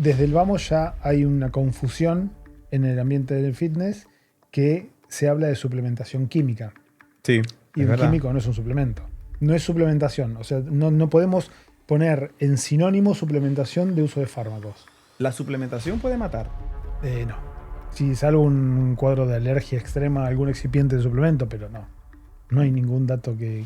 desde el vamos ya hay una confusión en el ambiente del fitness que se habla de suplementación química. Sí, Y es un verdad. químico no es un suplemento. No es suplementación. O sea, no podemos poner en sinónimo suplementación de uso de fármacos. ¿La suplementación puede matar? No. Si salvo un cuadro de alergia extrema a algún excipiente de suplemento, pero no. No hay ningún dato que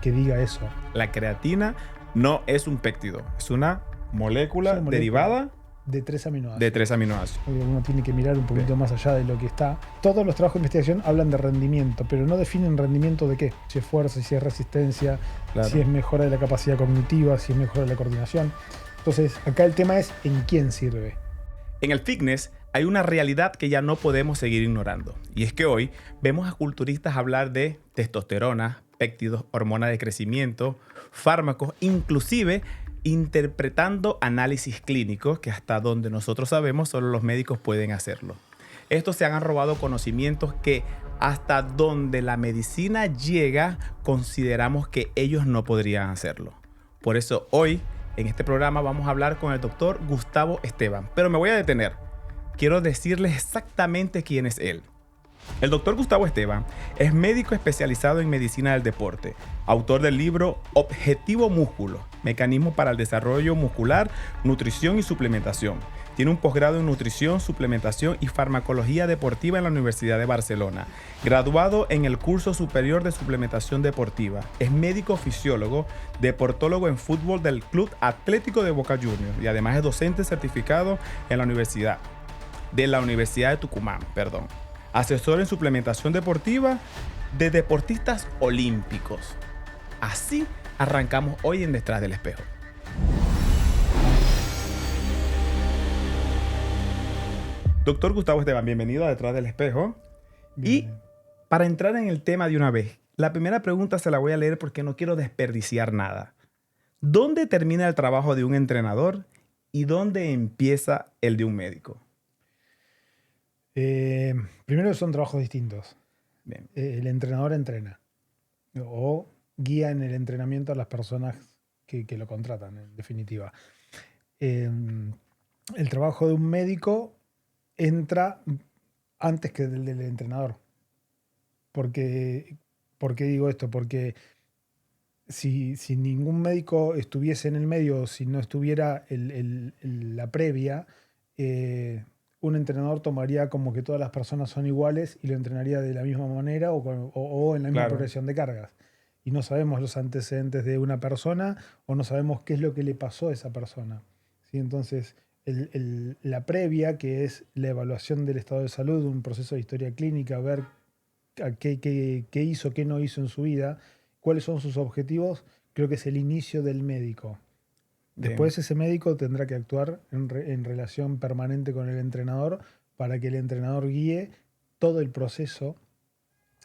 diga eso. La creatina no es un péptido, es una Es molécula una molécula derivada de 3 de aminoácidos. 3 aminoácidos. Obvio, uno tiene que mirar un poquito más allá de lo que está. Todos los trabajos de investigación hablan de rendimiento, pero no definen rendimiento de qué. Si es fuerza, si es resistencia, Claro. si es mejora de la capacidad cognitiva, si es mejora de la coordinación. Entonces, acá el tema es en quién sirve. En el fitness hay una realidad que ya no podemos seguir ignorando. Y es que hoy vemos a culturistas hablar de testosterona, péptidos, hormona de crecimiento, fármacos, inclusive interpretando análisis clínicos que hasta donde nosotros sabemos solo los médicos pueden hacerlo. Estos se han robado conocimientos que hasta donde la medicina llega consideramos que ellos no podrían hacerlo. Por eso hoy en este programa vamos a hablar con el doctor Gustavo Esteban, pero me voy a detener. Quiero decirles exactamente quién es él. El doctor Gustavo Esteban es médico especializado en medicina del deporte, autor del libro Objetivo Músculo, Mecanismos para el Desarrollo Muscular, Nutrición y Suplementación. Tiene un posgrado en Nutrición, Suplementación y Farmacología Deportiva en la Universidad de Barcelona. Graduado en el Curso Superior de Suplementación Deportiva. Es médico fisiólogo, deportólogo en fútbol del Club Atlético de Boca Juniors y además es docente certificado en la Universidad de Tucumán, asesor en suplementación deportiva de deportistas olímpicos. Así arrancamos hoy en Detrás del Espejo. Doctor Gustavo Esteban, bienvenido a Detrás del Espejo. Bien. Y para entrar en el tema de una vez, la primera pregunta se la voy a leer porque no quiero desperdiciar nada. ¿Dónde termina el trabajo de un entrenador y dónde empieza el de un médico? Primero son trabajos distintos. Bien. El entrenador entrena o guía en el entrenamiento a las personas que lo contratan, en definitiva. El trabajo de un médico entra antes que el del entrenador. ¿Por qué digo esto? Porque si ningún médico estuviese en el medio, si no estuviera la previa, un entrenador tomaría como que todas las personas son iguales y lo entrenaría de la misma manera o en la misma Claro. progresión de cargas. Y no sabemos los antecedentes de una persona o no sabemos qué es lo que le pasó a esa persona. ¿Sí? Entonces, la previa, que es la evaluación del estado de salud, un proceso de historia clínica, ver qué hizo, qué no hizo en su vida, cuáles son sus objetivos, creo que es el inicio del médico. Después ese médico tendrá que actuar en relación permanente con el entrenador para que el entrenador guíe todo el proceso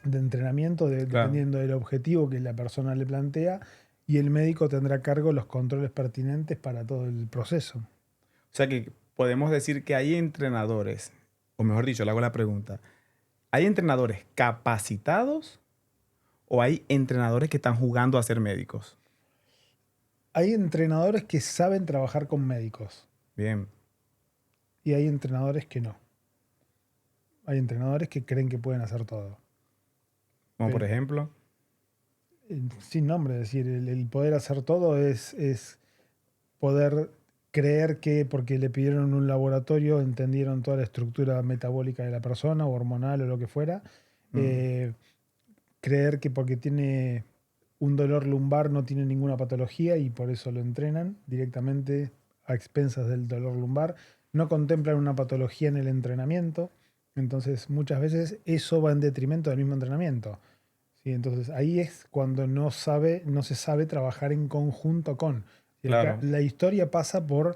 de entrenamiento dependiendo del objetivo que la persona le plantea y el médico tendrá a cargo los controles pertinentes para todo el proceso. O sea que podemos decir que hay entrenadores, o mejor dicho, le hago la pregunta, ¿hay entrenadores capacitados o hay entrenadores que están jugando a ser médicos? Hay entrenadores que saben trabajar con médicos. Bien. Y hay entrenadores que no. Hay entrenadores que creen que pueden hacer todo. Como por ejemplo. Sin nombre, es decir, el poder hacer todo es poder creer que porque le pidieron un laboratorio entendieron toda la estructura metabólica de la persona, o hormonal o lo que fuera. Creer que porque tiene un dolor lumbar no tiene ninguna patología y por eso lo entrenan directamente a expensas del dolor lumbar. No contemplan una patología en el entrenamiento. Entonces muchas veces eso va en detrimento del mismo entrenamiento. ¿Sí? Entonces ahí es cuando no se sabe trabajar en conjunto con. Claro. La historia pasa por,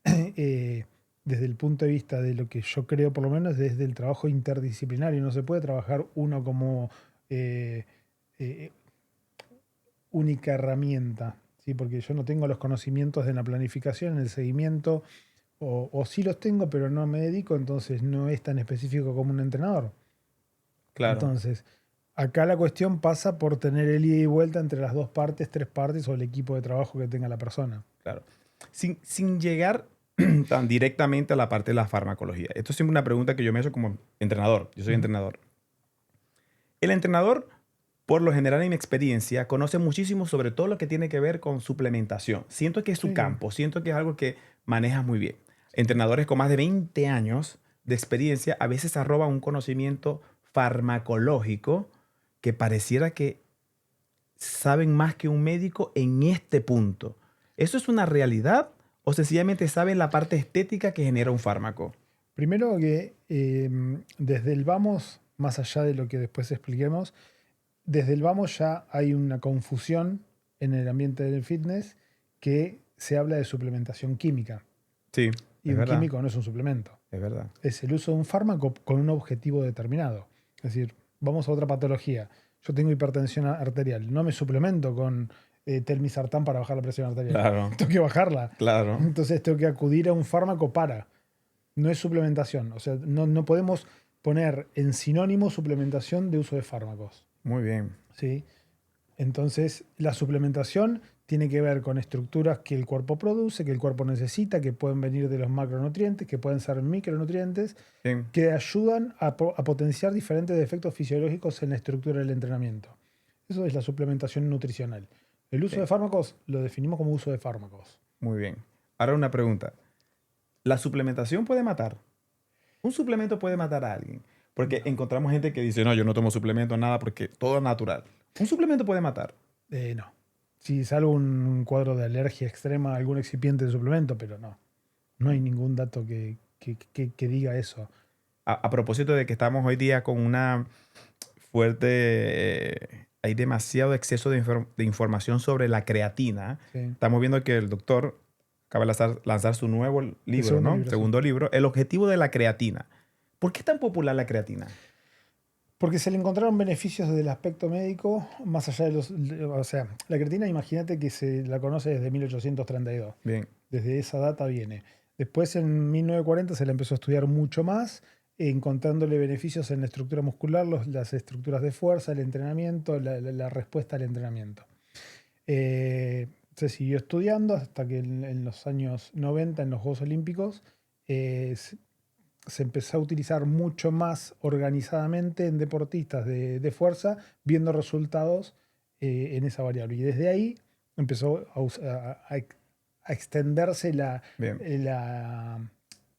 desde el punto de vista de lo que yo creo por lo menos, desde el trabajo interdisciplinario. No se puede trabajar uno como única herramienta, ¿sí? Porque yo no tengo los conocimientos de la planificación, en el seguimiento, o sí los tengo, pero no me dedico, entonces no es tan específico como un entrenador. Claro. Entonces, acá la cuestión pasa por tener el ida y vuelta entre las 2 partes, 3 partes o el equipo de trabajo que tenga la persona. Claro. Sin llegar tan directamente a la parte de la farmacología. Esto es siempre una pregunta que yo me he hecho como entrenador. Yo soy entrenador. El entrenador, por lo general en mi experiencia, conoce muchísimo sobre todo lo que tiene que ver con suplementación. Siento que es su Sí. campo, siento que es algo que manejas muy bien. Entrenadores con más de 20 años de experiencia a veces arroban un conocimiento farmacológico que pareciera que saben más que un médico en este punto. ¿Eso es una realidad o sencillamente saben la parte estética que genera un fármaco? Primero que desde el vamos, más allá de lo que después expliquemos, desde el vamos ya hay una confusión en el ambiente del fitness que se habla de suplementación química. Sí, Y es un verdad, químico no es un suplemento. es verdad. Es el uso de un fármaco con un objetivo determinado. Es decir, vamos a otra patología. Yo tengo hipertensión arterial. No me suplemento con telmisartán para bajar la presión arterial. Claro, Tengo que bajarla. claro. Entonces tengo que acudir a un fármaco para. No es suplementación. O sea, no podemos poner en sinónimo suplementación de uso de fármacos. Muy bien. ¿Sí? Entonces, la suplementación tiene que ver con estructuras que el cuerpo produce, que el cuerpo necesita, que pueden venir de los macronutrientes, que pueden ser micronutrientes, Bien. que ayudan a potenciar diferentes efectos fisiológicos en la estructura del entrenamiento. Eso es la suplementación nutricional. El uso Sí. de fármacos lo definimos como uso de fármacos. Muy bien. Ahora una pregunta. ¿La suplementación puede matar? ¿Un suplemento puede matar a alguien? Porque encontramos gente que dice, no, yo no tomo suplemento, nada, porque todo es natural. ¿Un suplemento puede matar? No. Si salvo un cuadro de alergia extrema a algún excipiente de suplemento, pero no. No hay ningún dato que diga eso. A propósito de que estamos hoy día con una fuerte... hay demasiado exceso de información sobre la creatina. Sí. Estamos viendo que el doctor acaba de lanzar su nuevo libro, segundo ¿no? libro, sí. Segundo libro. El objetivo de la creatina. ¿Por qué es tan popular la creatina? Porque se le encontraron beneficios desde el aspecto médico, más allá de los... O sea, la creatina, imagínate que se la conoce desde 1832. Bien. Desde esa data viene. Después, en 1940, se la empezó a estudiar mucho más, encontrándole beneficios en la estructura muscular, las estructuras de fuerza, el entrenamiento, la respuesta al entrenamiento. Se siguió estudiando hasta que en los años 90, en los Juegos Olímpicos, se empezó a utilizar mucho más organizadamente en deportistas de fuerza, viendo resultados en esa variable. Y desde ahí empezó a extenderse Bien.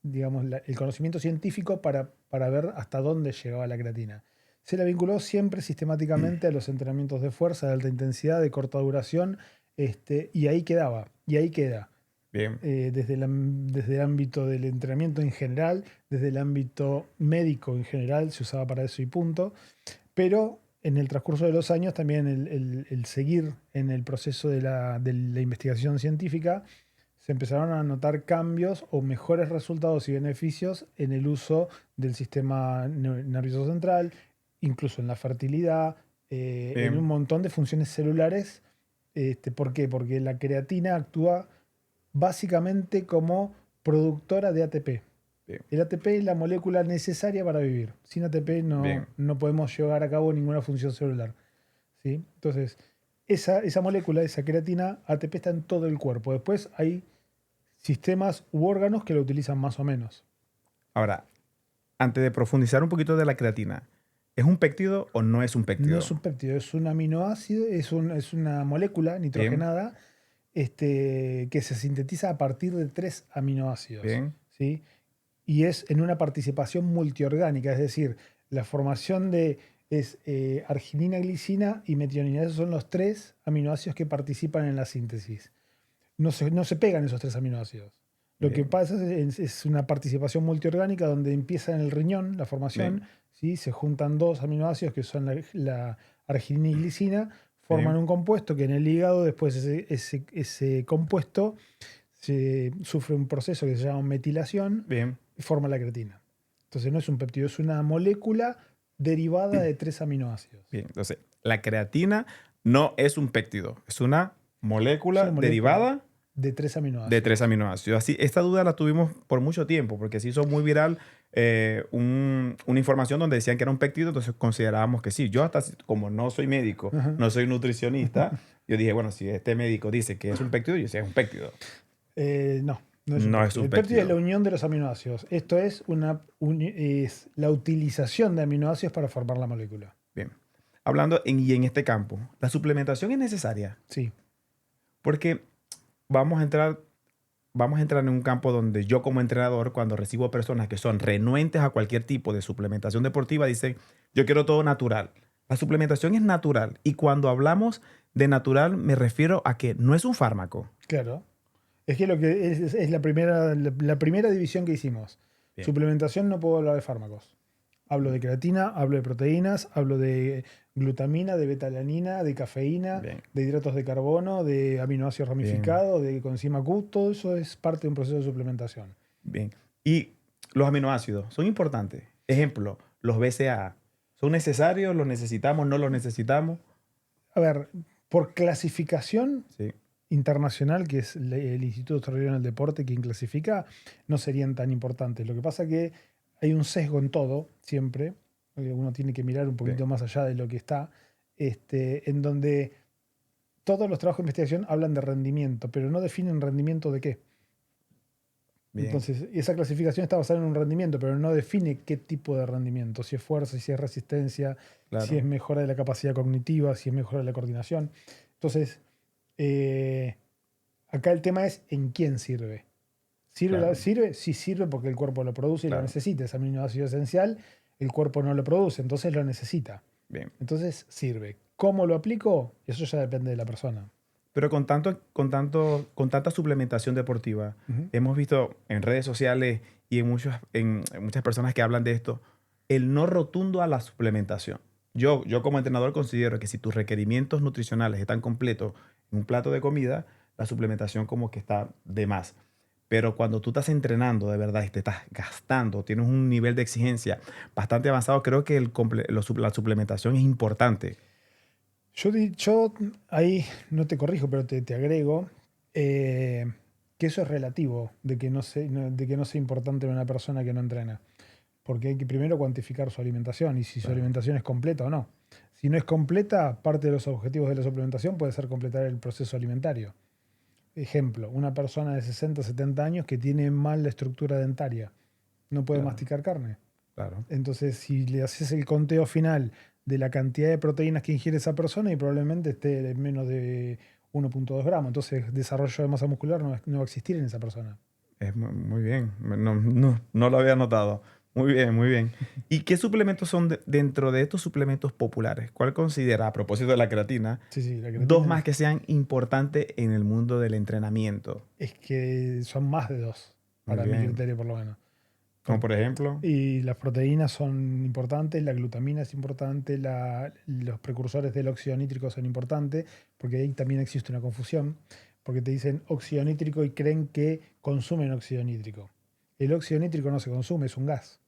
digamos, el conocimiento científico para ver hasta dónde llegaba la creatina. Se la vinculó siempre sistemáticamente a los entrenamientos de fuerza, de alta intensidad, de corta duración, y ahí quedaba, y ahí queda. Bien. Desde el ámbito del entrenamiento en general, desde el ámbito médico en general, se usaba para eso y punto. Pero en el transcurso de los años también el seguir en el proceso de la investigación científica, se empezaron a notar cambios o mejores resultados y beneficios en el uso del sistema nervioso central, incluso en la fertilidad, en un montón de funciones celulares. ¿Por qué? Porque la creatina actúa básicamente como productora de ATP. Bien. El ATP es la molécula necesaria para vivir. Sin ATP no podemos llevar a cabo ninguna función celular. ¿Sí? Entonces, esa molécula, esa creatina, ATP está en todo el cuerpo. Después hay sistemas u órganos que lo utilizan más o menos. Ahora, antes de profundizar un poquito de la creatina, ¿es un péptido o no es un péptido? No es un péptido, es un aminoácido, es una molécula nitrogenada que se sintetiza a partir de 3 aminoácidos. Bien. ¿Sí? Y es en una participación multiorgánica, es decir, la formación es arginina, glicina y metionina. Esos son los 3 aminoácidos que participan en la síntesis. No se pegan esos 3 aminoácidos. Lo Bien. que pasa es una participación multiorgánica donde empieza en el riñón la formación, ¿sí? Se juntan 2 aminoácidos que son la arginina y glicina, forman un compuesto que en el hígado después ese compuesto sufre un proceso que se llama metilación Bien. y forma la creatina. Entonces no es un péptido, es una molécula derivada de 3 aminoácidos. Bien. Entonces, la creatina no es un péptido, es una molécula derivada de 3 aminoácidos. De 3 aminoácidos. Así, esta duda la tuvimos por mucho tiempo, porque se hizo muy viral una información donde decían que era un péptido, entonces considerábamos que sí. Yo hasta, como no soy médico, no soy nutricionista, yo dije, bueno, si este médico dice que es un péptido, yo sé que es un péptido. No es un No es péptido. un El péptido es la péptido. unión de los aminoácidos. Esto es, es la utilización de aminoácidos para formar la molécula. Bien. Hablando en este campo, la suplementación es necesaria Sí, porque vamos a entrar, vamos a entrar en un campo donde yo como entrenador, cuando recibo personas que son renuentes a cualquier tipo de suplementación deportiva, dicen, yo quiero todo natural. La suplementación es natural y cuando hablamos de natural me refiero a que no es un fármaco. claro. Es que lo que es la primera división que hicimos. Bien, Suplementación no puedo hablar de fármacos. Hablo de creatina, hablo de proteínas, hablo de glutamina, de betalanina, de cafeína, bien, de hidratos de carbono, de aminoácidos bien, ramificados, de coenzima Q. Todo eso es parte de un proceso de suplementación. bien. Y los aminoácidos son importantes. Ejemplo, los BCAA. ¿Son necesarios? ¿Los necesitamos? ¿No los necesitamos? A ver, por clasificación Sí, internacional, que es el Instituto Australiano del Deporte quien clasifica, no serían tan importantes. Lo que pasa que hay un sesgo en todo, siempre. Uno tiene que mirar un bien, poquito más allá de lo que está, en donde todos los trabajos de investigación hablan de rendimiento, pero no definen rendimiento de qué. bien, Entonces, esa clasificación está basada en un rendimiento, pero no define qué tipo de rendimiento, si es fuerza, si es resistencia, si es claro, mejora de la capacidad cognitiva, si es mejora de la coordinación. Entonces, eh, acá el tema es en quién sirve. ¿Sirve? claro, ¿Sirve? Sí sirve porque el cuerpo lo produce y lo claro. necesita. Es aminoácido esencial, el cuerpo no lo produce, entonces lo necesita. Bien. Entonces sirve. ¿Cómo lo aplico? Eso ya depende de la persona. Pero con tanta suplementación deportiva, Ujú. hemos visto en redes sociales y en muchas personas que hablan de esto, el no rotundo a la suplementación. Yo como entrenador considero que si tus requerimientos nutricionales están completos en un plato de comida, la suplementación como que está de más. Pero cuando tú estás entrenando de verdad y te estás gastando, tienes un nivel de exigencia bastante avanzado, creo que la suplementación es importante. Yo ahí no te corrijo, pero te agrego eh, que eso es relativo, de que no sea importante en una persona que no entrena. Porque hay que primero cuantificar su alimentación y si su Claro, alimentación es completa o no. Si no es completa, parte de los objetivos de la suplementación puede ser completar el proceso alimentario. Ejemplo, una persona de 60 70 años que tiene mal la estructura dentaria, no puede claro, masticar carne. claro. Entonces, si le haces el conteo final de la cantidad de proteínas que ingiere esa persona y probablemente esté en menos de 1,2 gramos, entonces desarrollo de masa muscular no va a existir en esa persona. Es muy bien. No lo había notado. Muy bien, muy bien. ¿Y qué suplementos son dentro de estos suplementos populares? ¿Cuál considera, a propósito de la creatina, Sí, sí, la dos creatina más que sean importantes en el mundo del entrenamiento? es que son más de dos, Muy para mi bien. criterio por lo menos. Como Por- por ejemplo, y las proteínas son importantes, la glutamina es importante, los precursores del óxido nítrico son importantes, porque ahí también existe una confusión, porque te dicen óxido nítrico y creen que consumen óxido nítrico. El óxido nítrico no se consume, es un gas.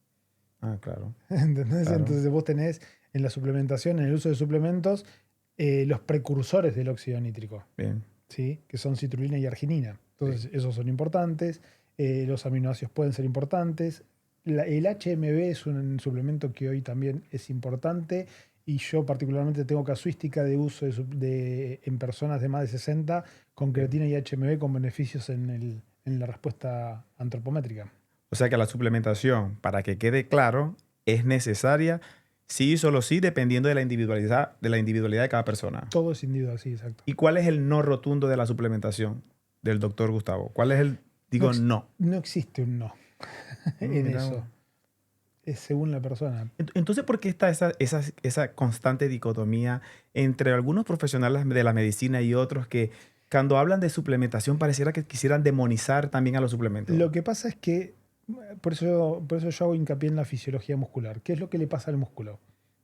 claro, ¿Entendés? claro. Entonces vos tenés en la suplementación, en el uso de suplementos, los precursores del óxido nítrico. Bien, ¿Sí? Que son citrulina y arginina. sí, Entonces, esos son importantes. Los aminoácidos pueden ser importantes. El HMB es un suplemento que hoy también es importante y yo particularmente tengo casuística de uso en personas de más de 60 con bien. creatina y HMB con beneficios en la respuesta antropométrica. O sea que la suplementación, para que quede claro, es necesaria sí y solo sí, dependiendo de la individualidad de cada persona. Todo es individual, sí, exacto. ¿Y cuál es el no rotundo de la suplementación del doctor Gustavo? ¿Cuál es el, No, digo, no? no existe un no en Mira, eso. Es según la persona. entonces, ¿por qué está esa constante dicotomía entre algunos profesionales de la medicina y otros que cuando hablan de suplementación pareciera que quisieran demonizar también a los suplementos? Lo que pasa es que, por eso yo hago hincapié en la fisiología muscular. ¿Qué es lo que le pasa al músculo?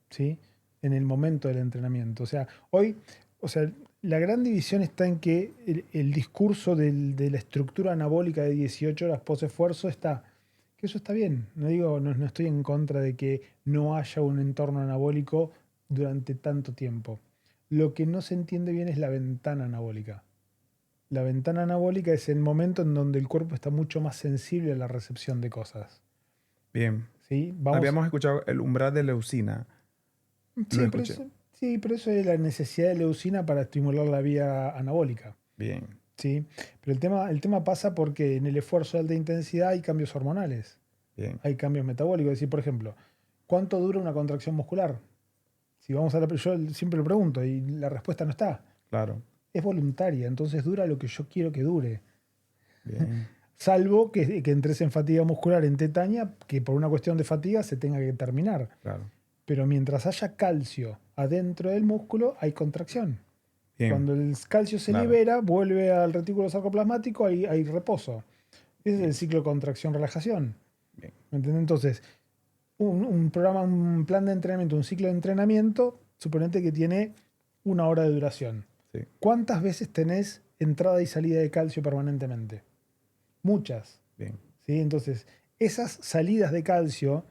¿Sí? En el momento del entrenamiento. O sea, hoy, o sea, la gran división está en que el discurso de la estructura anabólica de 18 horas post esfuerzo está, que eso está bien. No digo, no estoy en contra de que no haya un entorno anabólico durante tanto tiempo. Lo que no se entiende bien es la ventana anabólica. La ventana anabólica es el momento en donde el cuerpo está mucho más sensible a la recepción de cosas. Bien. ¿Sí? Vamos. Habíamos escuchado el umbral de leucina. Lo escuché. Sí, pero eso es la necesidad de leucina para estimular la vía anabólica. Bien. ¿sí? Pero el tema pasa porque en el esfuerzo de alta intensidad hay cambios hormonales, Bien, hay cambios metabólicos. Es decir, por ejemplo, ¿cuánto dura una contracción muscular? Si vamos a yo siempre lo pregunto y la respuesta no está. claro. Es voluntaria, entonces dura lo que yo quiero que dure. Bien, Salvo que entres en fatiga muscular en tetania, que por una cuestión de fatiga se tenga que terminar. claro. Pero mientras haya calcio adentro del músculo, hay contracción. Bien, Cuando el calcio se claro. libera, vuelve al retículo sarcoplasmático, hay reposo. Ese es el Bien, ciclo contracción-relajación. bien. ¿Me entiendes? Entonces, un programa, un plan de entrenamiento, un ciclo de entrenamiento, suponete que tiene 1 hora de duración. Sí, ¿Cuántas veces tenés entrada y salida de calcio permanentemente? Muchas. bien, ¿Sí? Entonces, esas salidas de calcio,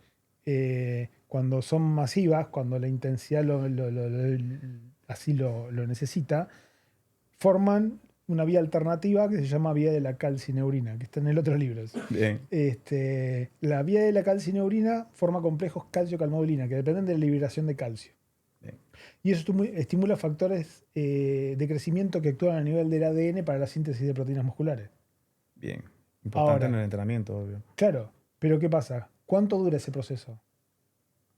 cuando son masivas, cuando la intensidad así lo necesita, forman una vía alternativa que se llama vía de la calcineurina, que está en el otro libro. bien, La vía de la calcineurina forma complejos calcio-calmodulina que dependen de la liberación de calcio. bien, Y eso estimula factores de crecimiento que actúan a nivel del ADN para la síntesis de proteínas musculares. bien. Importante en Ahora, el entrenamiento, obvio. claro, pero ¿qué pasa? ¿Cuánto dura ese proceso?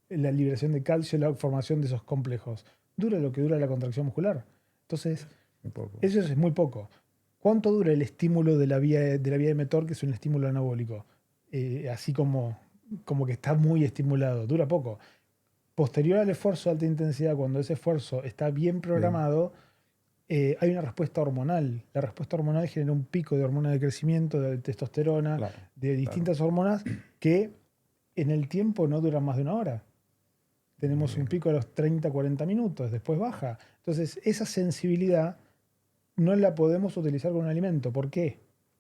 La liberación de calcio, la formación de esos complejos. Dura lo que dura la contracción muscular. Entonces, Un poco. eso es muy poco. ¿Cuánto dura el estímulo de la vía emetor, que es un estímulo anabólico? Así como que está muy estimulado. Dura poco. Posterior al esfuerzo de alta intensidad, cuando ese esfuerzo está bien Bien, programado, hay una respuesta hormonal. La respuesta hormonal genera un pico de hormona de crecimiento, de testosterona, claro, de claro. distintas hormonas que en el tiempo no duran más de 1 hora. Muy Tenemos un bien. pico a los 30, 40 minutos, después baja. Entonces, esa sensibilidad no la podemos utilizar con un alimento. ¿Por qué?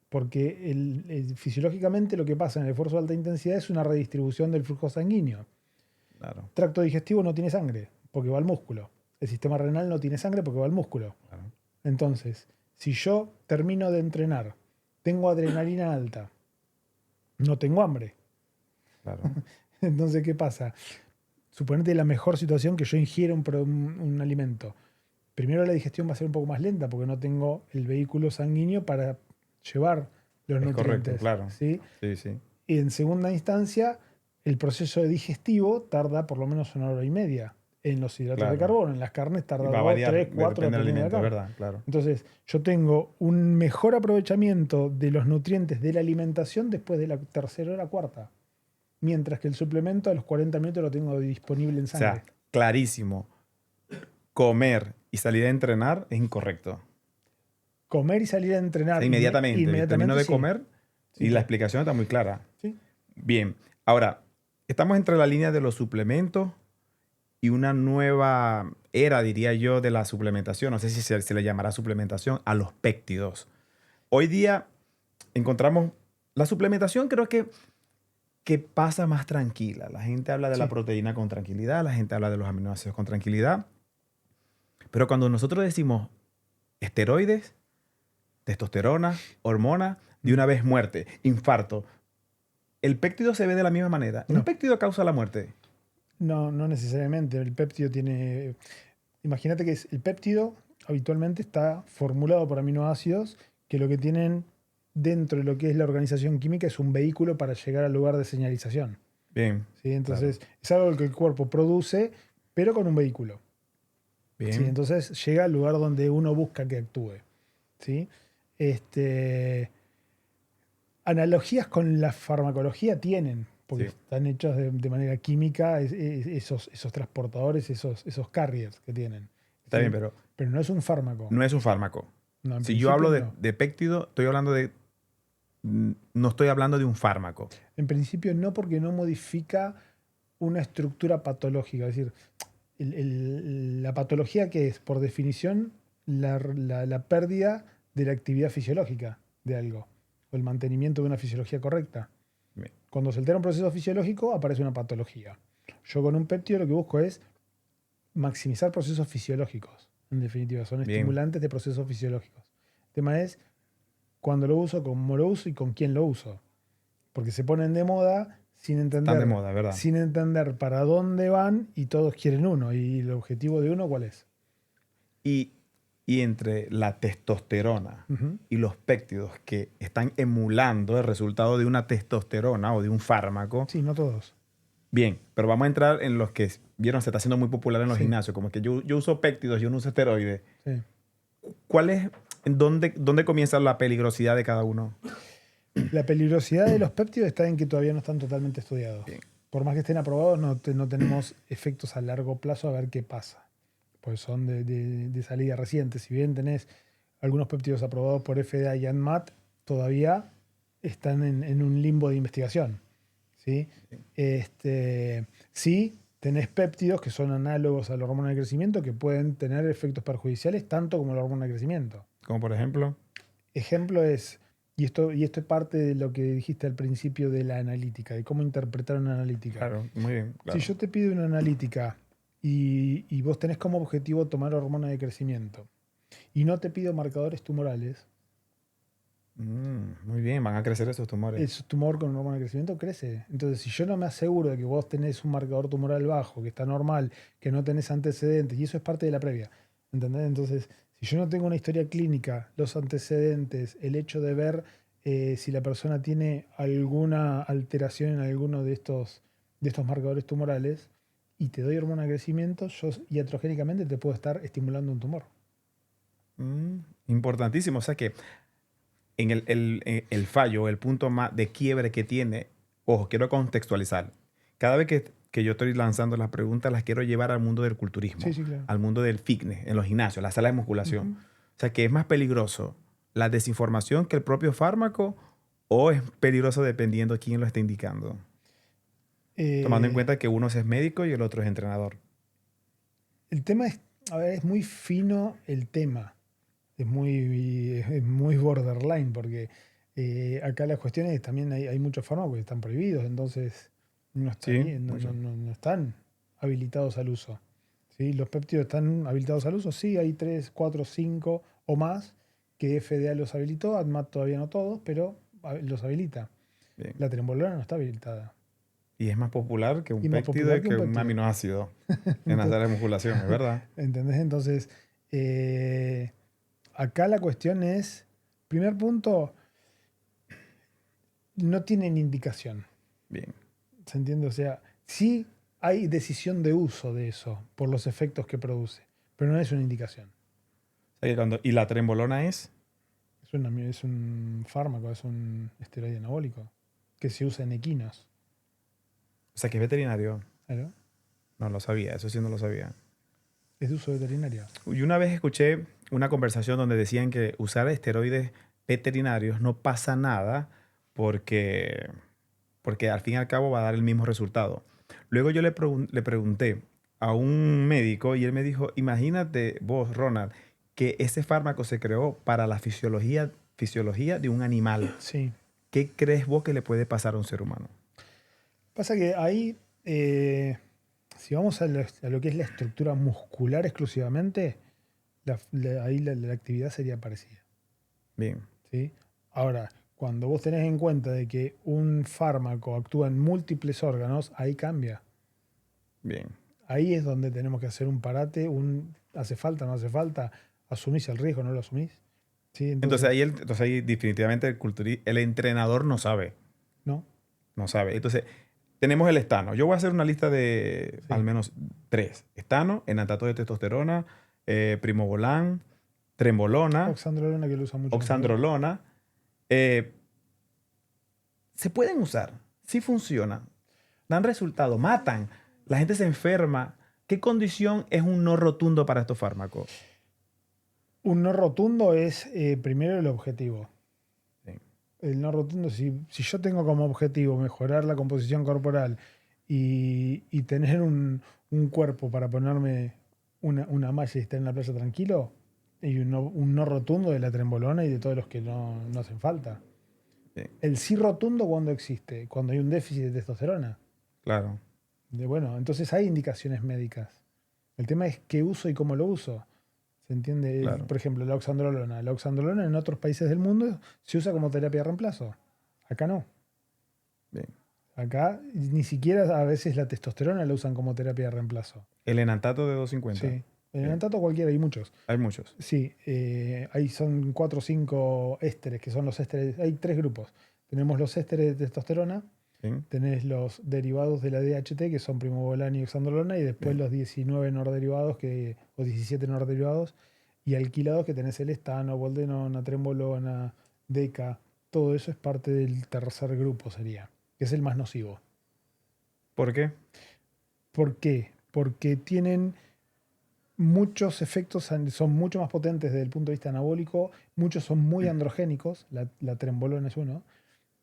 Porque fisiológicamente lo que pasa en el esfuerzo de alta intensidad es una redistribución del flujo sanguíneo. Claro, Tracto digestivo no tiene sangre, porque va al músculo. El sistema renal no tiene sangre porque va al músculo. claro, Entonces, si yo termino de entrenar, tengo adrenalina alta, no tengo hambre. claro. Entonces, ¿qué pasa? Suponete la mejor situación que yo ingiera un alimento. Primero la digestión va a ser un poco más lenta porque no tengo el vehículo sanguíneo para llevar los Es correcto, nutrientes, claro. ¿sí? Sí, sí. Y en segunda instancia, el proceso digestivo tarda por lo menos 1 hora y media. En los hidratos de Claro. carbono, en las carnes Y tarda va a 2, variar, 3, 4, depende del dependiendo de la alimento, carne. ¿verdad? Claro. Entonces, yo tengo un mejor aprovechamiento de los nutrientes de la alimentación después de la tercera o la cuarta. Mientras que el suplemento a los 40 minutos lo tengo disponible en O sea, sangre. clarísimo. Comer y salir a entrenar es incorrecto. Comer y salir a O sea, entrenar inmediatamente. Termino inmediatamente, de sí. comer Sí, y la explicación está muy clara. sí. Bien. Ahora, estamos entre la línea de los suplementos y una nueva era, diría yo, de la suplementación. No sé si se le llamará suplementación a los péptidos. Hoy día encontramos la suplementación, creo que pasa más tranquila. La gente habla de la Sí. proteína con tranquilidad, la gente habla de los aminoácidos con tranquilidad. Pero cuando nosotros decimos esteroides, testosterona, hormona, de una vez muerte, infarto, ¿el péptido se ve de la misma manera? ¿Un No, péptido causa la muerte? no necesariamente. El péptido tiene. Imagínate que el péptido habitualmente está formulado por aminoácidos que lo que tienen dentro de lo que es la organización química es un vehículo para llegar al lugar de señalización. Bien, ¿Sí? claro. Entonces, es algo que el cuerpo produce, pero con un vehículo. ¿Sí? Bien, Entonces, llega al lugar donde uno busca que actúe. ¿Sí? Este, analogías con la farmacología tienen, porque sí. están hechos de manera química esos transportadores, esos carriers que tienen. Está bien, ¿Sí? pero Pero no es un fármaco. no es un fármaco. No, en Si yo principio hablo no. de péptido, estoy hablando de... No estoy hablando de un fármaco. En principio no, porque no modifica una estructura patológica. Es decir, la patología que es, por definición, la pérdida de la actividad fisiológica de algo, o el mantenimiento de una fisiología correcta. Bien, Cuando se altera un proceso fisiológico, aparece una patología. Yo con un péptido lo que busco es maximizar procesos fisiológicos. En definitiva, son bien. estimulantes de procesos fisiológicos. El tema es cuándo lo uso, cómo lo uso y con quién lo uso. Porque se ponen de moda Están de moda, ¿verdad? sin entender para dónde van y todos quieren uno. ¿Y el objetivo de uno cuál es? Y y entre la testosterona Ujú. y los péptidos que están emulando el resultado de una testosterona o de un fármaco. Sí, no todos. Bien, pero vamos a entrar en los que vieron se está haciendo muy popular en los Sí, gimnasios, como que yo uso péptidos, yo no uso esteroides. sí. ¿Cuál es, dónde comienza la peligrosidad de cada uno? La peligrosidad de los péptidos está en que todavía no están totalmente estudiados. Bien. Por más que estén aprobados, no tenemos efectos a largo plazo a ver qué pasa. Pues son de salida reciente. Si bien tenés algunos péptidos aprobados por FDA y ANMAT, todavía están en un limbo de investigación. ¿Sí? Sí, tenés péptidos que son análogos a la hormona de crecimiento que pueden tener efectos perjudiciales tanto como la hormona de crecimiento. Como por ejemplo. Ejemplo es, y esto es parte de lo que dijiste al principio de la analítica, de cómo interpretar una analítica. Claro, muy bien, Si claro. yo te pido una analítica y vos tenés como objetivo tomar hormona de crecimiento y no te pido marcadores tumorales, Muy bien, van a crecer esos tumores. ese tumor con hormona de crecimiento crece. Entonces, si yo no me aseguro de que vos tenés un marcador tumoral bajo, que está normal, que no tenés antecedentes, y eso es parte de la previa, ¿entendés? Entonces, si yo no tengo una historia clínica, los antecedentes, el hecho de ver si la persona tiene alguna alteración en alguno de estos marcadores tumorales, y te doy hormona de crecimiento, yo iatrogénicamente te puedo estar estimulando un tumor. Importantísimo. O sea que en el fallo, el punto más de quiebre que tiene, ojo, quiero contextualizar. Cada vez que yo estoy lanzando las preguntas, las quiero llevar al mundo del culturismo, Sí, sí, claro. al mundo del fitness, en los gimnasios, la sala de musculación. Ujú. O sea, que es más peligroso la desinformación que el propio fármaco o es peligroso dependiendo quién lo está indicando. Tomando en Eh, cuenta que uno es médico y el otro es entrenador. el tema es, a ver, es muy fino el tema. Es muy borderline porque acá las cuestiones también hay muchos fármacos que están prohibidos, entonces no Sí, estaría, no, no, mucho. no están habilitados al uso. ¿Sí? ¿Los péptidos están habilitados al uso? Sí, hay 3 4 5 o más que FDA los habilitó, ADMAT todavía no todos, pero los habilita. Bien. La trembolona no está habilitada. Y es más popular que un Y más péptido popular y que que un un péptido. aminoácido en la Entonces, sala de musculación, es verdad. ¿entendés? Entonces, eh, acá la cuestión es, primer punto, no tienen indicación. Bien. ¿Se entiende? O sea, sí hay decisión de uso de eso por los efectos que produce, pero no es una indicación. O sea que y la trembolona es, Es un fármaco, es un esteroide anabólico que se usa en equinos. o sea que es veterinario. Claro, No lo sabía, eso sí no lo sabía. es de uso veterinario. Y una vez escuché una conversación donde decían que usar esteroides veterinarios no pasa nada porque, porque al fin y al cabo va a dar el mismo resultado. Luego yo le pregunté a un médico y él me dijo, imagínate vos, Ronald, que ese fármaco se creó para la fisiología de un animal. Sí. ¿Qué crees vos que le puede pasar a un ser humano? Pasa que ahí, si vamos a lo que es la estructura muscular exclusivamente, ahí la actividad sería parecida. Bien, ¿Sí? Ahora, cuando vos tenés en cuenta de que un fármaco actúa en múltiples órganos, ahí cambia. bien. Ahí es donde tenemos que hacer un parate, hace falta, no hace falta, asumís el riesgo, no lo asumís. ¿Sí? Entonces, Entonces ahí definitivamente el entrenador no sabe. ¿no? No sabe. Entonces, tenemos el estano. Yo voy a hacer una lista de Sí. al menos 3. Estano, enantato de testosterona, primobolan, trembolona, Oxandrolona que lo usa mucho en Uruguay. oxandrolona. Eh, se pueden usar. Sí funcionan. Dan resultado. Matan. La gente se enferma. ¿Qué condición es un no rotundo para estos fármacos? Un no rotundo es primero el objetivo. Sí. El no rotundo, si yo tengo como objetivo mejorar la composición corporal y tener un cuerpo para ponerme una malla y estar en la playa tranquilo, y un no rotundo de la trembolona y de todos los que no hacen falta. Sí, El sí rotundo cuando existe, cuando hay un déficit de testosterona. claro, Bueno, entonces hay indicaciones médicas. El tema es qué uso y cómo lo uso. ¿Se entiende? claro. Por ejemplo, la oxandrolona. La oxandrolona en otros países del mundo se usa como terapia de reemplazo. Acá no. Bien. Acá ni siquiera a veces la testosterona la usan como terapia de reemplazo. El enantato de 250. Sí. En el Bien. lactato cualquiera, hay muchos. Hay muchos. Sí, ahí son 4 o 5 ésteres, que son los ésteres. Hay 3 grupos. Tenemos los ésteres de testosterona, Bien. tenés los derivados de la DHT, que son primobolan y oxandrolona, y después Bien. los 19 norderivados, o 17 norderivados, y alquilados, que tenés el estano, boldenona, trembolona, deca. Todo eso es parte del tercer grupo, sería, que es el más nocivo. ¿Por qué? ¿Por qué? Porque tienen muchos efectos, son mucho más potentes desde el punto de vista anabólico, muchos son muy androgénicos, la trembolona es uno,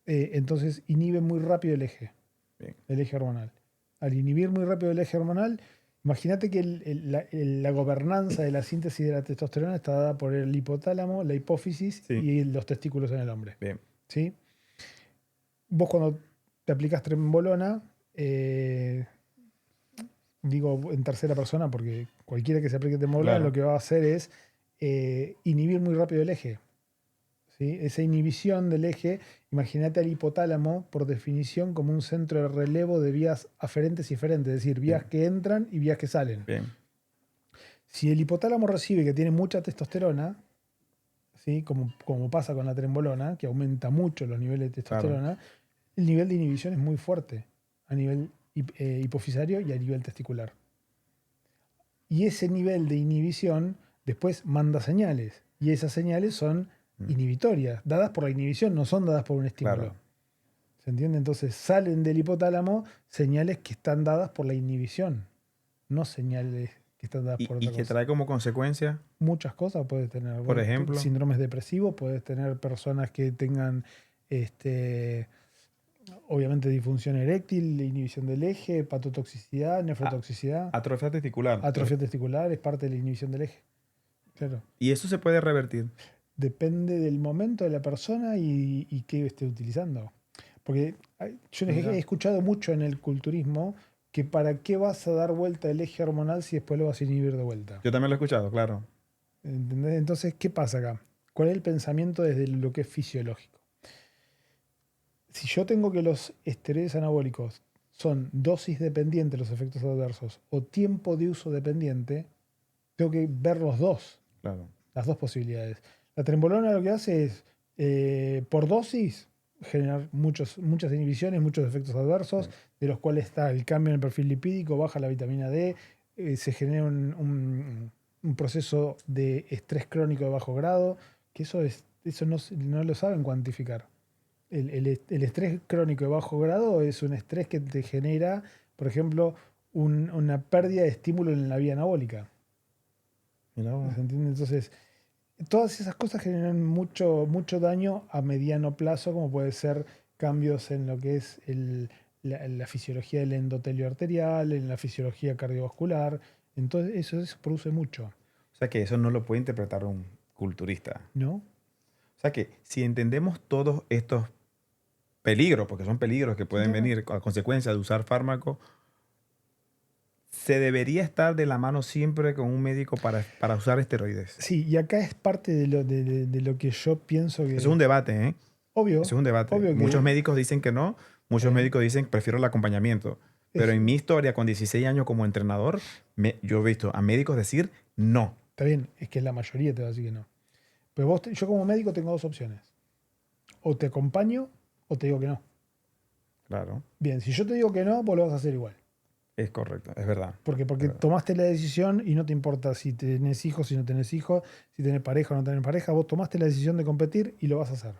entonces inhibe muy rápido Bien. el eje hormonal. Al inhibir muy rápido el eje hormonal, imagínate que la gobernanza de la síntesis de la testosterona está dada por el hipotálamo, la hipófisis Sí. y los testículos en el hombre. Bien. ¿Sí? Vos cuando te aplicas trembolona, digo en tercera persona porque cualquiera que se aplique trembolona Claro. lo que va a hacer es inhibir muy rápido el eje. ¿Sí? Esa inhibición del eje, imagínate al hipotálamo, por definición, como un centro de relevo de vías aferentes y eferentes, es decir, vías Bien. que entran y vías que salen. Bien. Si el hipotálamo recibe que tiene mucha testosterona, ¿sí? Como pasa con la trembolona, que aumenta mucho los niveles de testosterona, el nivel de inhibición es muy fuerte a nivel hipofisario y a nivel testicular. Y ese nivel de inhibición después manda señales, y esas señales son inhibitorias, dadas por la inhibición, no son dadas por un estímulo. Claro. ¿Se entiende? Entonces salen del hipotálamo señales que están dadas por la inhibición, no señales que están dadas por Y otra que cosa. trae como consecuencia, Muchas cosas puedes tener. por ejemplo, Síndromes depresivos, puedes tener personas que tengan, obviamente, disfunción eréctil, inhibición del eje, hepatotoxicidad, nefrotoxicidad, atrofia testicular. atrofia testicular, es parte de la inhibición del eje. Claro. Y eso se puede revertir. Depende del momento de la persona y qué esté utilizando. Porque yo Mira. he escuchado mucho en el culturismo que para qué vas a dar vuelta el eje hormonal si después lo vas a inhibir de vuelta. Yo también lo he escuchado, claro. ¿Entendés? Entonces, ¿qué pasa acá? ¿Cuál es el pensamiento desde lo que es fisiológico? Si yo tengo que los esteroides anabólicos son dosis dependientes los efectos adversos o tiempo de uso dependiente, tengo que ver los dos, Claro. las dos posibilidades. La trembolona lo que hace es, por dosis, generar muchas inhibiciones, muchos efectos adversos, de los cuales está el cambio en el perfil lipídico, baja la vitamina D, se genera un proceso de estrés crónico de bajo grado, que eso no lo saben cuantificar. El estrés crónico de bajo grado es un estrés que te genera, por ejemplo, una pérdida de estímulo en la vía anabólica. Mira vos. ¿Se entiende? Entonces, todas esas cosas generan mucho daño a mediano plazo, como puede ser cambios en lo que es la fisiología del endotelio arterial, en la fisiología cardiovascular. Entonces, eso produce mucho, O sea que eso no lo puede interpretar un culturista. ¿no? O sea que si entendemos todos estos peligros, porque son peligros que pueden No, no. venir a consecuencia de usar fármacos, se debería estar de la mano siempre con un médico para usar esteroides. Sí, y acá es parte de lo que yo pienso que... Eso es un debate, ¿eh? Obvio, Eso es un debate. obvio que... Muchos médicos dicen que no, muchos Sí. médicos dicen que prefiero el acompañamiento. Pero en mi historia, con 16 años como entrenador, yo he visto a médicos decir no. Está bien, es que la mayoría te va a decir que no. Pero yo como médico tengo dos opciones. O te acompaño o te digo que no. Claro, Bien, si yo te digo que no, vos lo vas a hacer igual. es correcto, es verdad. Porque Es verdad. tomaste la decisión y no te importa si tenés hijos, si no tenés hijos, si tenés pareja o no tenés pareja, vos tomaste la decisión de competir y lo vas a hacer.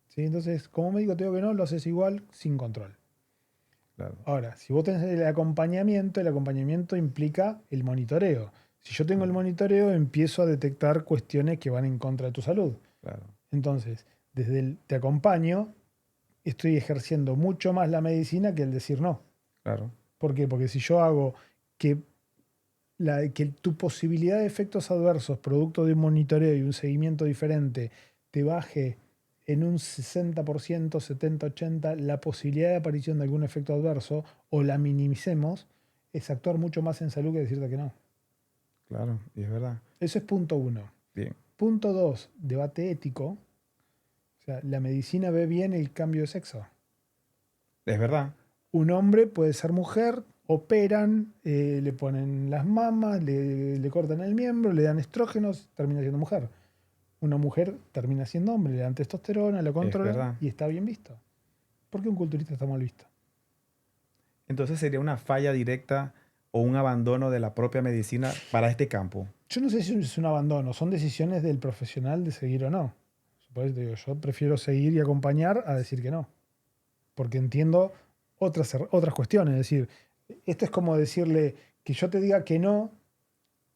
¿Sí? Entonces, como médico te digo que no, lo haces igual, sin control. Claro, Ahora, si vos tenés el acompañamiento implica el monitoreo. Si yo tengo el monitoreo, empiezo a detectar cuestiones que van en contra de tu salud. claro, Entonces, desde el te acompaño, estoy ejerciendo mucho más la medicina que el decir no. claro. ¿Por qué? Porque si yo hago que, que tu posibilidad de efectos adversos, producto de un monitoreo y un seguimiento diferente, te baje en un 60%, 70, 80, la posibilidad de aparición de algún efecto adverso, o la minimicemos, es actuar mucho más en salud que decirte que no. Claro, y es verdad. Eso es punto uno. Bien, Punto dos, debate ético. O sea, la medicina ve bien el cambio de sexo. es verdad. Un hombre puede ser mujer, operan, le ponen las mamas, le cortan el miembro, le dan estrógenos, termina siendo mujer. Una mujer termina siendo hombre, le dan testosterona, lo Es controlan verdad. y está bien visto. ¿Por qué un culturista está mal visto? Entonces sería una falla directa o un abandono de la propia medicina para este campo. Yo no sé si es un abandono, son decisiones del profesional de seguir o no. Por eso te digo, yo prefiero seguir y acompañar a decir que no. Porque entiendo otras cuestiones. Es decir, esto es como decirle que yo te diga que no,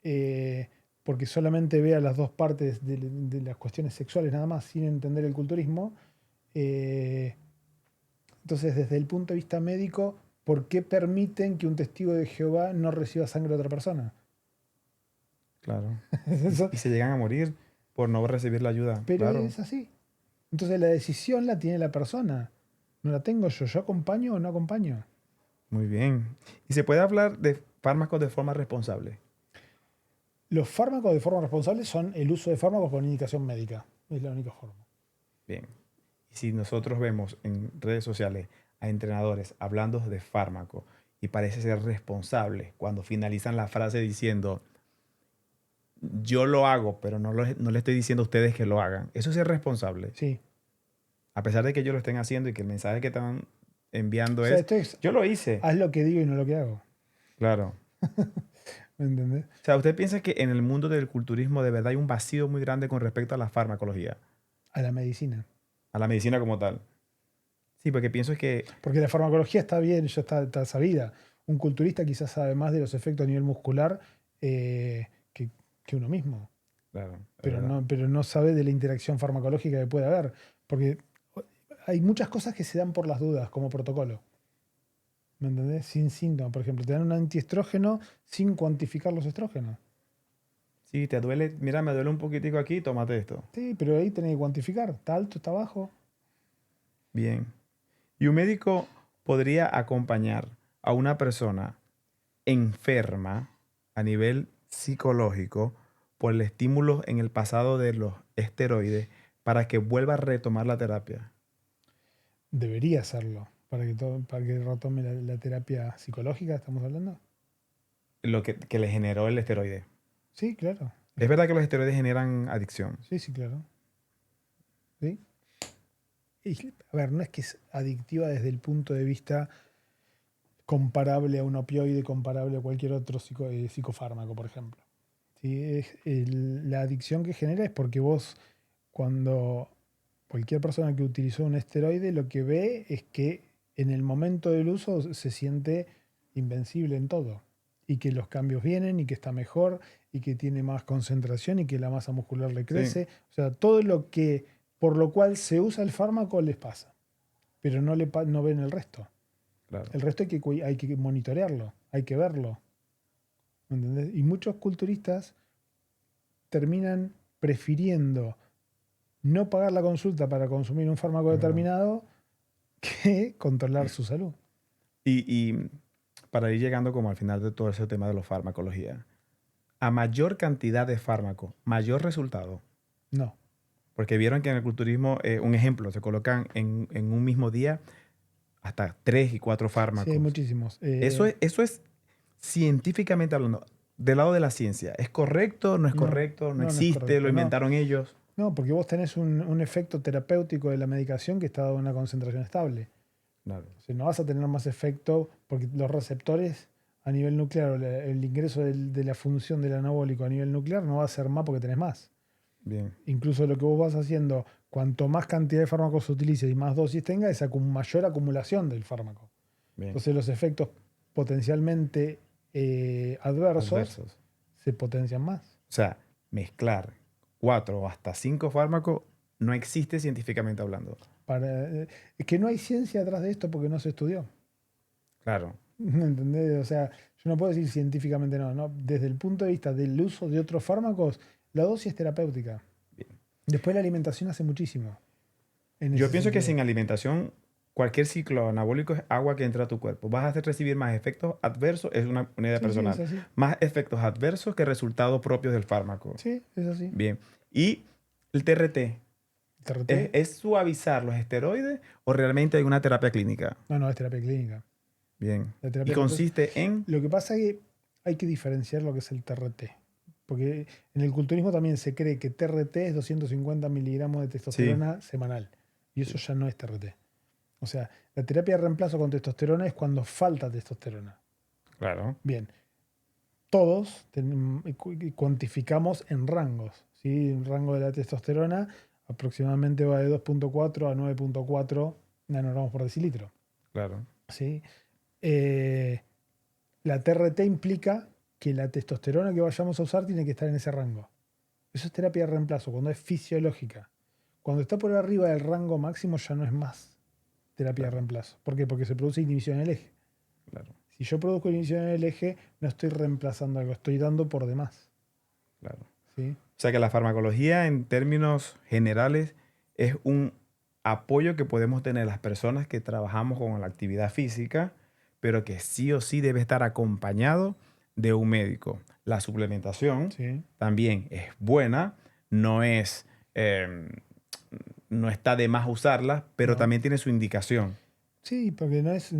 eh, porque solamente vea las dos partes de las cuestiones sexuales nada más, sin entender el culturismo. eh, entonces, desde el punto de vista médico, ¿por qué permiten que un testigo de Jehová no reciba sangre de otra persona? Claro. Eso- Y se llegan a morir por no recibir la ayuda. pero Claro. es así. Entonces la decisión la tiene la persona. No la tengo yo. ¿Yo acompaño o no acompaño? Muy bien. ¿Y se puede hablar de fármacos de forma responsable? Los fármacos de forma responsable son el uso de fármacos con indicación médica. Es la única forma. Bien. Y si nosotros vemos en redes sociales a entrenadores hablando de fármaco y parece ser responsable cuando finalizan la frase diciendo yo lo hago, pero no le estoy diciendo a ustedes que lo hagan. Eso sí es responsable. Sí. A pesar de que ellos lo estén haciendo y que el mensaje que están O enviando sea, es, esto es yo lo hice. haz lo que digo y no lo que hago. Claro. ¿Me entendés? O sea, ¿usted piensa que en el mundo del culturismo de verdad hay un vacío muy grande con respecto a la farmacología, A la medicina. a la medicina como tal? Sí, porque pienso que... Porque la farmacología está bien, ya está sabida. Un culturista quizás sabe más de los efectos a nivel muscular que uno mismo. Claro, es verdad. Pero no sabe de la interacción farmacológica que puede haber. Porque hay muchas cosas que se dan por las dudas como protocolo. ¿Me entendés? Sin síntomas. Por ejemplo, te dan un antiestrógeno sin cuantificar los estrógenos. Sí, te duele, mira, me duele un poquitico aquí, tómate esto. Sí, pero ahí tenés que cuantificar. ¿Está alto? ¿Está bajo? Bien. Y un médico podría acompañar a una persona enferma a nivel psicológico por el estímulo en el pasado de los esteroides para que vuelva a retomar la terapia. Debería hacerlo. Para que retome la terapia psicológica, ¿estamos hablando? Lo que le generó el esteroide. Sí, claro. Es verdad que los esteroides generan adicción. Sí, sí, claro. ¿Sí? A ver, no es que es adictiva desde el punto de vista comparable a un opioide, comparable a cualquier otro psicofármaco, por ejemplo. ¿Sí? La adicción que genera es porque vos, cuando cualquier persona que utilizó un esteroide, lo que ve es que en el momento del uso se siente invencible en todo. Y que los cambios vienen y que está mejor y que tiene más concentración y que la masa muscular le Sí, crece. O sea, todo lo que por lo cual se usa el fármaco les pasa. Pero no ven el resto. claro. El resto hay que monitorearlo, hay que verlo. ¿Me entendés? Y muchos culturistas terminan prefiriendo no pagar la consulta para consumir un fármaco Es verdad. determinado que controlar su salud. Y para ir llegando como al final de todo ese tema de la farmacología, a mayor cantidad de fármacos, mayor resultado. No. Porque vieron que en el culturismo, un ejemplo, se colocan en un mismo día hasta 3 y 4 Sí, hay fármacos. muchísimos. Eso es científicamente hablando, del lado de la ciencia. ¿Es correcto? ¿No es No, correcto? ¿No no, no es existe? ¿Lo correcto. No, inventaron ellos? no, porque vos tenés un efecto terapéutico de la medicación que está dado a una concentración estable. Claro. O sea, no vas a tener más efecto porque los receptores a nivel nuclear, o el ingreso de la función del anabólico a nivel nuclear no va a ser más porque tenés más. Bien, Incluso lo que vos vas haciendo, cuanto más cantidad de fármacos se utilice y más dosis tenga, es mayor acumulación del fármaco. bien. Entonces los efectos potencialmente adversos Adversos. se potencian más. O sea, mezclar 4 o hasta 5 fármacos no existe científicamente hablando. Es que no hay ciencia atrás de esto porque no se estudió. Claro. ¿Me entendés? O sea, yo no puedo decir científicamente no, no. Desde el punto de vista del uso de otros fármacos, la dosis es terapéutica. Bien. Después la alimentación hace muchísimo en Yo ese pienso que sentido. sin alimentación, cualquier ciclo anabólico es agua que entra a tu cuerpo. Vas a hacer recibir más efectos adversos, es una idea Sí, sí, es personal, así. más efectos adversos que resultados propios del fármaco. Sí, es así. Bien. Y el TRT, TRT, ¿es suavizar los esteroides o realmente hay una terapia clínica? no, no, es terapia clínica. Bien. La Y terapia consiste en... Lo que pasa es que hay que diferenciar lo que es el TRT. Porque en el culturismo también se cree que TRT es 250 miligramos de testosterona semanal. Y eso ya no es TRT. O sea, la terapia de reemplazo con testosterona es cuando falta testosterona. Claro. Bien, todos cuantificamos en rangos. ¿Sí? El rango de la testosterona aproximadamente va de 2.4 a 9.4 nanogramos por decilitro. Claro. ¿Sí? La TRT implica que la testosterona que vayamos a usar tiene que estar en ese rango. Eso es terapia de reemplazo, cuando es fisiológica. Cuando está por arriba del rango máximo ya no es más terapia de reemplazo. ¿Por qué? Porque se produce inhibición en el eje. Claro. Si yo produzco inhibición en el eje, no estoy reemplazando algo, estoy dando por demás. Claro. ¿Sí? O sea que la farmacología en términos generales es un apoyo que podemos tener las personas que trabajamos con la actividad física, pero que sí o sí debe estar acompañado de un médico. La suplementación Sí. también es buena, no está de más usarla, pero No. también tiene su indicación. Sí, porque no es,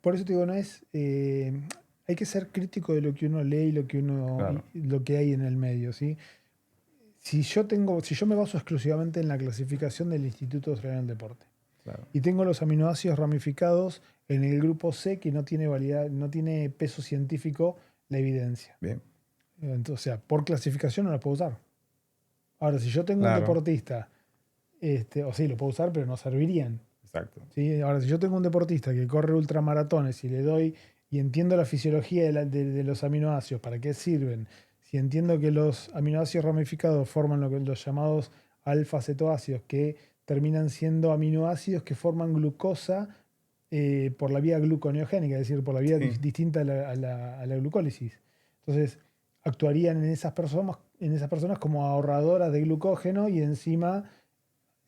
por eso te digo, no es, hay que ser crítico de lo que uno lee y lo que Claro. lo que hay en el medio, ¿sí? Si yo me baso exclusivamente en la clasificación del Instituto Australiano del Deporte Claro. y tengo los aminoácidos ramificados en el grupo C que no tiene validad, no tiene peso científico la evidencia. Bien. Entonces, o sea, por clasificación no la puedo usar. Ahora, si yo tengo un Claro. deportista, o sí, lo puedo usar, pero no servirían. Exacto. ¿Sí? Ahora, si yo tengo un deportista que corre ultramaratones y le doy y entiendo la fisiología de los aminoácidos, para qué sirven, si entiendo que los aminoácidos ramificados forman los llamados alfa-cetoácidos, que terminan siendo aminoácidos que forman glucosa por la vía gluconeogénica, es decir, por la vía Sí. distinta a la glucólisis. Entonces, actuarían en esas personas como ahorradoras de glucógeno y encima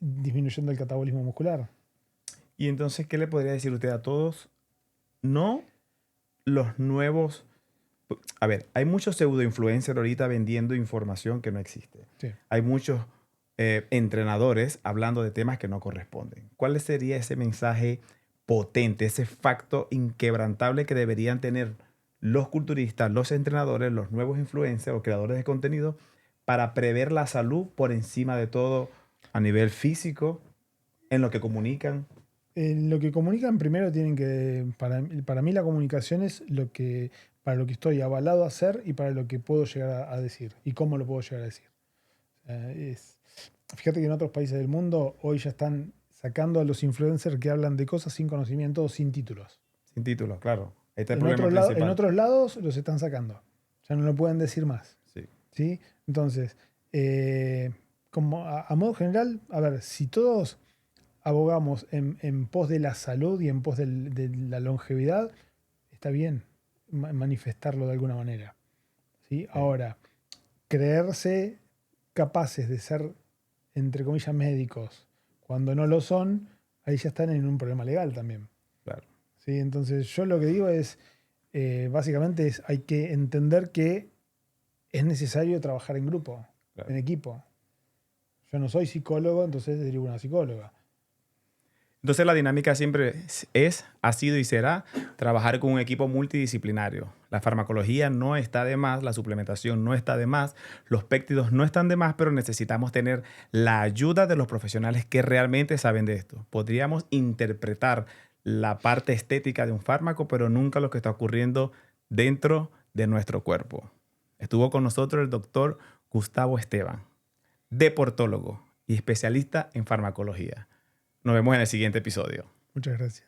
disminuyendo el catabolismo muscular. Y entonces, ¿qué le podría decir usted a todos? No los nuevos... A ver, hay muchos pseudo-influencers ahorita vendiendo información que no existe. Sí. Hay muchos entrenadores hablando de temas que no corresponden. ¿Cuál sería ese mensaje potente, ese facto inquebrantable que deberían tener los culturistas, los entrenadores, los nuevos influencers o creadores de contenido para prever la salud por encima de todo a nivel físico, en lo que comunican? Lo que comunican primero tienen que, para mí la comunicación es para lo que estoy avalado a hacer y para lo que puedo llegar a decir y cómo lo puedo llegar a decir. Fíjate que en otros países del mundo hoy ya están sacando a los influencers que hablan de cosas sin conocimiento o sin títulos. Sin títulos, claro. Ahí está el En problema en principal. otros lados los están sacando. Ya no lo pueden decir más. Sí. ¿Sí? Entonces, como a modo general, a ver, si todos abogamos en pos de la salud y en pos de la longevidad, está bien manifestarlo de alguna manera. ¿Sí? Ahora, creerse capaces de ser, entre comillas, médicos, cuando no lo son, ahí ya están en un problema legal también. Claro. ¿Sí? Entonces, yo lo que digo es, básicamente, hay que entender que es necesario trabajar en grupo, Claro. en equipo. Yo no soy psicólogo, entonces derivo a una psicóloga. Entonces la dinámica siempre ha sido y será trabajar con un equipo multidisciplinario. La farmacología no está de más, la suplementación no está de más, los péptidos no están de más, pero necesitamos tener la ayuda de los profesionales que realmente saben de esto. Podríamos interpretar la parte estética de un fármaco, pero nunca lo que está ocurriendo dentro de nuestro cuerpo. Estuvo con nosotros el doctor Gustavo Esteban, deportólogo y especialista en farmacología. Nos vemos en el siguiente episodio. Muchas gracias.